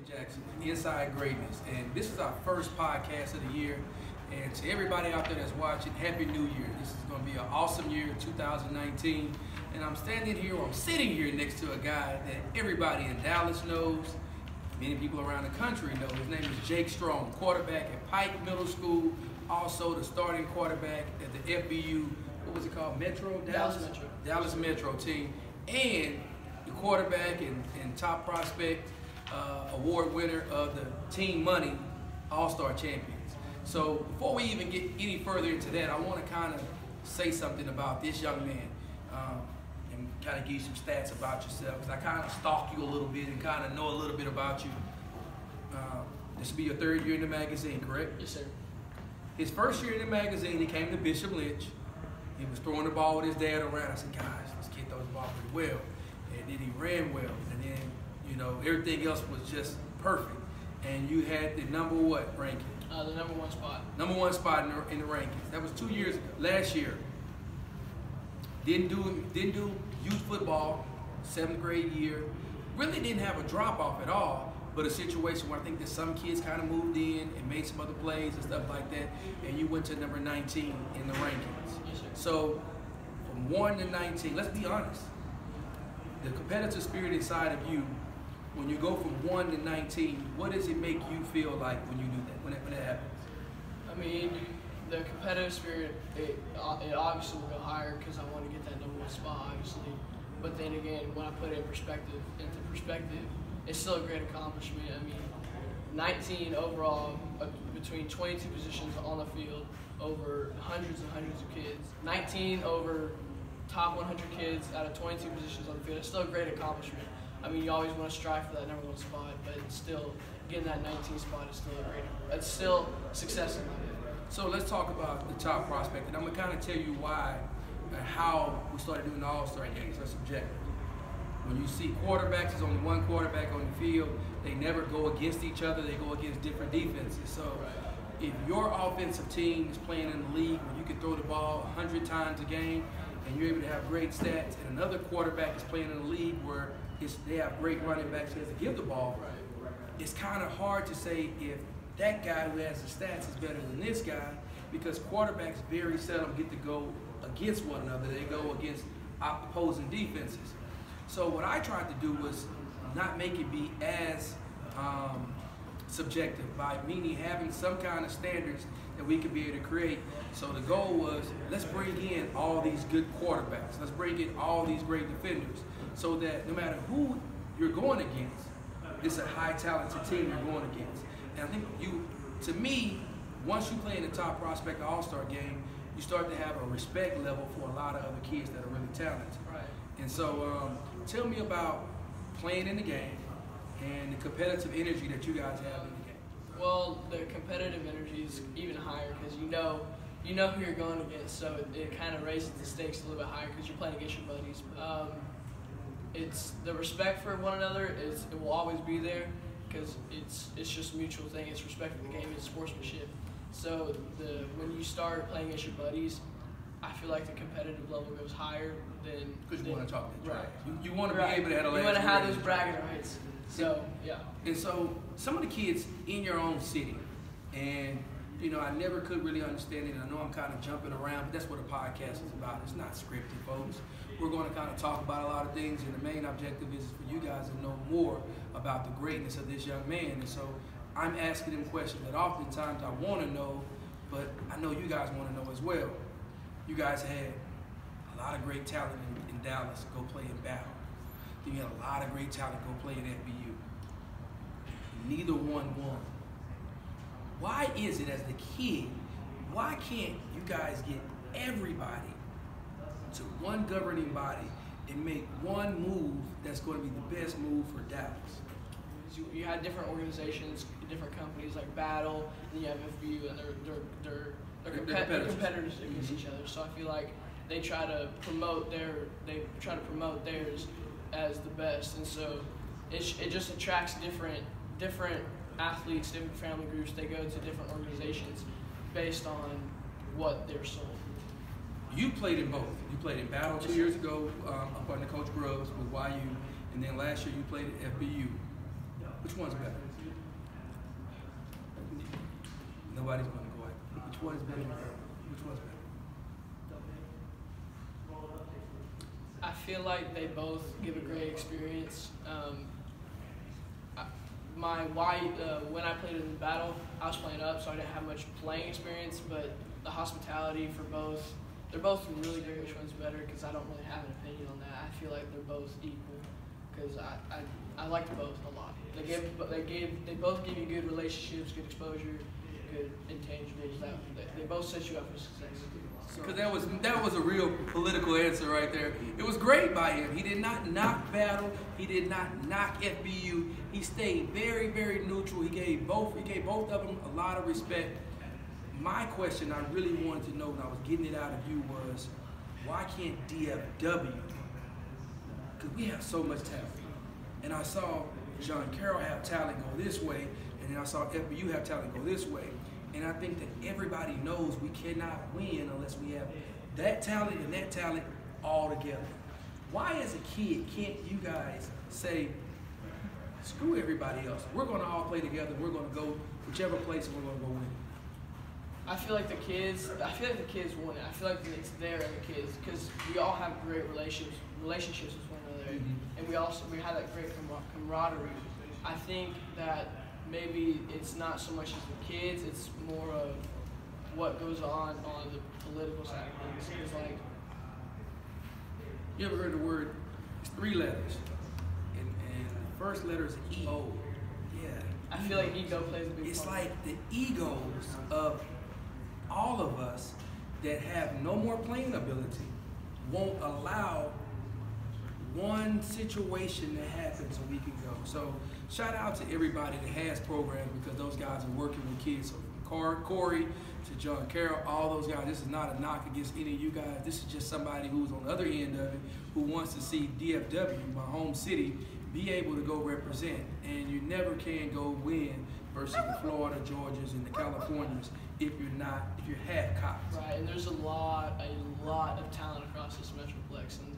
Jackson, Inside Greatness, and this is our first podcast of the year. And to everybody out there that's watching, Happy New Year. This is going to be an awesome year, 2019. And I'm sitting here next to a guy that everybody in Dallas knows, many people around the country know. His name is Jake Strong, quarterback at Pike Middle School, also the starting quarterback at the FBU, what was it called, Metro? Dallas Metro team, and the quarterback and top prospect, award winner of the Team Money All-Star Champions. So before we even get any further into that, I want to kind of say something about this young man and kind of give you some stats about yourself, because I kind of stalked you a little bit and kind of know a little bit about you. This will be your third year in the magazine, correct? Yes, sir. His first year in the magazine, he came to Bishop Lynch. He was throwing the ball with his dad around. I said, guys, this kid throws the ball pretty well. And then he ran well. And then, you know, everything else was just perfect. And you had the number what ranking? The number one spot. Number one spot in the rankings. That was 2 years ago. Last year. Didn't do youth football, 7th grade year. Really didn't have a drop off at all, but a situation where I think that some kids kind of moved in and made some other plays and stuff like that, and you went to number 19 in the rankings. Yes, sir. So from 1 to 19, let's be honest. The competitive spirit inside of you, when you go from 1 to 19, what does it make you feel like when you do that, when that happens? I mean, the competitive spirit, it obviously will go higher because I want to get that number one spot, obviously. But then again, when I put it into perspective, it's still a great accomplishment. I mean, 19 overall, between 22 positions on the field, over hundreds and hundreds of kids. 19 over top 100 kids out of 22 positions on the field. It's still a great accomplishment. I mean, you always want to strive for that number one spot, but it's still, getting that 19 spot is still it's still success in my opinion. So let's talk about the top prospect, and I'm going to kind of tell you why and how we started doing the All-Star games. That's subjective. When you see quarterbacks, there's only one quarterback on the field. They never go against each other. They go against different defenses. So if your offensive team is playing in the league where you can throw the ball 100 times a game and you're able to have great stats, and another quarterback is playing in a league where they have great running backs who has to give the ball, it's kind of hard to say if that guy who has the stats is better than this guy, because quarterbacks very seldom get to go against one another. They go against opposing defenses. So what I tried to do was not make it be as subjective, by meaning having some kind of standards that we could be able to create. So the goal was, let's bring in all these good quarterbacks. Let's bring in all these great defenders, so that no matter who you're going against, it's a high talented team you're going against. And I think to me, once you play in the top prospect All-Star game, you start to have a respect level for a lot of other kids that are really talented. Right. And so tell me about playing in the game and the competitive energy that you guys have in the game. Well, the competitive energy is even higher because you know who you're going against, so it kind of raises the stakes a little bit higher because you're playing against your buddies. It's the respect for one another it will always be there, because it's just a mutual thing. It's respect for the game. It's sportsmanship. So when you start playing against your buddies, I feel like the competitive level goes higher than because you want to talk that trash. Right. You want to be able to have a You want to have those bragging rights. So yeah. And so some of the kids in your own city, and you know, I never could really understand it. I know I'm kind of jumping around, but that's what a podcast is about. It's not scripted, folks. We're going to kind of talk about a lot of things, and the main objective is for you guys to know more about the greatness of this young man. And so I'm asking them questions that oftentimes I want to know, but I know you guys want to know as well. You guys had a lot of great talent in Dallas go play in Battle. Then you had a lot of great talent go play in FBU. Neither one won. Why is it, as the kid, why can't you guys get everybody to one governing body and make one move that's going to be the best move for Dallas? You had different organizations, different companies like Battle, and you have FBU, and they're competitors against each other. So I feel like they try to promote theirs as the best, and so it just attracts different athletes, different family groups. They go to different organizations based on what they're sold. You played in both. You played in Battle 2 years ago up under Coach Grubbs with YU, and then last year you played at FBU. Which one's better? Nobody's going to go out. Which one is better? Which one's better? I feel like they both give a great experience. When I played in the battle, I was playing up, so I didn't have much playing experience. But the hospitality for both, they're both really good. Which one's better? Because I don't really have an opinion on that. I feel like they're both equal. Because I liked both a lot. They both give you good relationships, good exposure, good intangibles. They both set you up for success. Because that was a real political answer right there. It was great by him. He did not knock battle. He did not knock FBU. He stayed very, very neutral. He gave both of them a lot of respect. My question I really wanted to know when I was getting it out of you was, why can't DFW? Because we have so much talent. And I saw John Carroll have talent go this way, and then I saw FBU have talent go this way. And I think that everybody knows we cannot win unless we have that talent and that talent all together. Why, as a kid, can't you guys say, screw everybody else? We're going to all play together. We're going to go whichever place and we're going to go win. I feel like the kids want it. I feel like it's there in the kids because we all have great relationships with one another, and we have that great camaraderie. I think that maybe it's not so much as the kids, it's more of what goes on the political side of things. It's like, you ever heard the word, it's 3 letters, and the first letter is E. Oh. Yeah. I feel like ego plays a big part. It's like the egos of all of us that have no more playing ability won't allow one situation to happen so we can go. So shout out to everybody that has programs, because those guys are working with kids. So from Corey to John Carroll, all those guys, this is not a knock against any of you guys. This is just somebody who's on the other end of it, who wants to see DFW, my home city, be able to go represent. And you never can go win versus the Florida, Georgias, and the Californias if you're half cocked. Right, and there's a lot of talent across this metroplex. And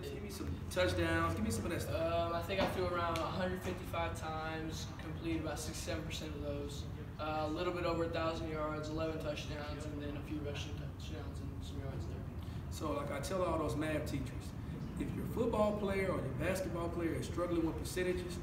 give me some touchdowns. Give me some of that stuff. I think I threw around 155 times, completed about 6-7% of those. A little bit over 1,000 yards, 11 touchdowns, and then a few rushing touchdowns and some yards there. So like I tell all those math teachers, if your football player or your basketball player is struggling with percentages,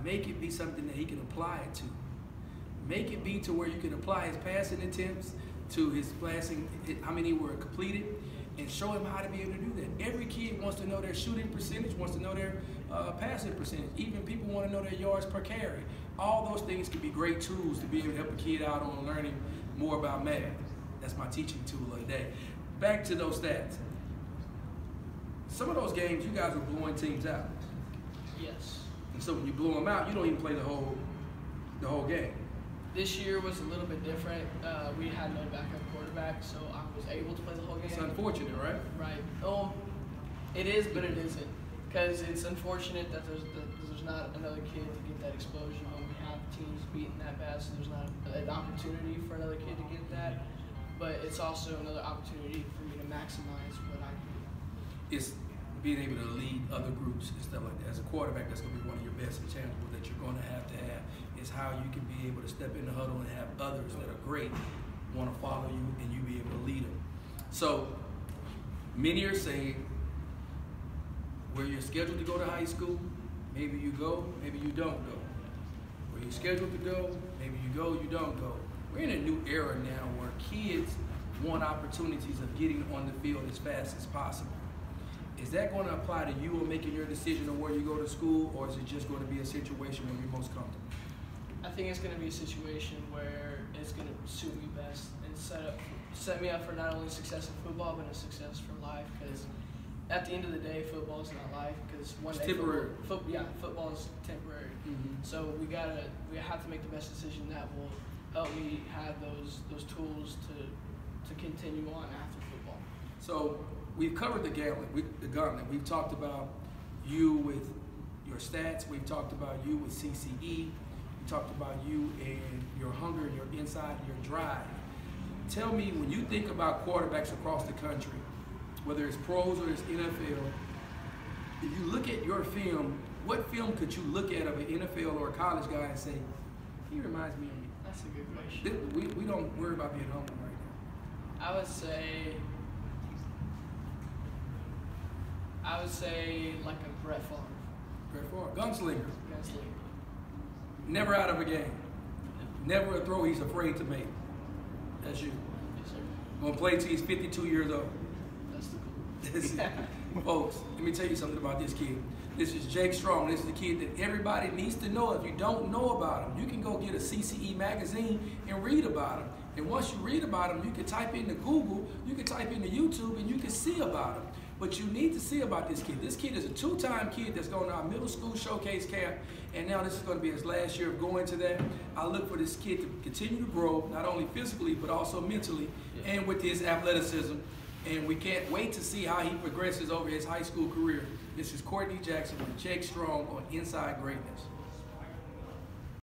make it be something that he can apply it to. Make it be to where you can apply his passing attempts to his passing, how many were completed, and show him how to be able to do that. Every kid wants to know their shooting percentage, wants to know their passing percentage. Even people want to know their yards per carry. All those things can be great tools to be able to help a kid out on learning more about math. That's my teaching tool of the day. Back to those stats. Some of those games, you guys were blowing teams out. Yes. And so when you blow them out, you don't even play the whole game. This year was a little bit different. We had no backup quarterback, so I was able to play the whole game. It's unfortunate, right? Right. It is, but it isn't. Because it's unfortunate that there's not another kid to get that exposure when we have teams beating that bad, so there's not an opportunity for another kid to get that. But it's also another opportunity for me to maximize what I can do. It's being able to lead other groups and stuff like that. As a quarterback, that's going to be one of your best intangibles that you're going to have, is how you can be able to step in the huddle and have others that are great want to follow you and you be able to lead them. So many are saying, where you're scheduled to go to high school, maybe you go, maybe you don't go. Where you're scheduled to go, maybe you go, you don't go. We're in a new era now where kids want opportunities of getting on the field as fast as possible. Is that going to apply to you on making your decision on where you go to school, or is it just going to be a situation where you're most comfortable? I think it's going to be a situation where it's going to suit me best and set me up for not only success in football, but a success for life. Because at the end of the day, football is not life. Because one day, temporary. Football is temporary. Mm-hmm. So we have to make the best decision that will help me have those tools to continue on after football. So we've covered the gauntlet. We've talked about you with your stats. We've talked about you with CCE. We talked about you and your hunger, your inside, your drive. Tell me, when you think about quarterbacks across the country, whether it's pros or it's NFL, if you look at your film, what film could you look at of an NFL or a college guy and say, he reminds me of me? That's a good question. We don't worry about being humble right now. I would say like a Brett Favre. Brett Favre, gunslinger. Gunslinger. Never out of a game. Never a throw he's afraid to make. That's you. Yes, sir. Gonna play till he's 52 years old. That's the cool. That's it. Folks, let me tell you something about this kid. This is Jake Strong. This is the kid that everybody needs to know. If you don't know about him, you can go get a CCE magazine and read about him. And once you read about him, you can type into Google, you can type into YouTube, and you can see about him. But you need to see about this kid. This kid is a two-time kid that's going to our middle school showcase camp, and now this is going to be his last year of going to that. I look for this kid to continue to grow, not only physically, but also mentally, and with his athleticism. And we can't wait to see how he progresses over his high school career. This is Courtney Jackson with Jake Strong on Inside Greatness.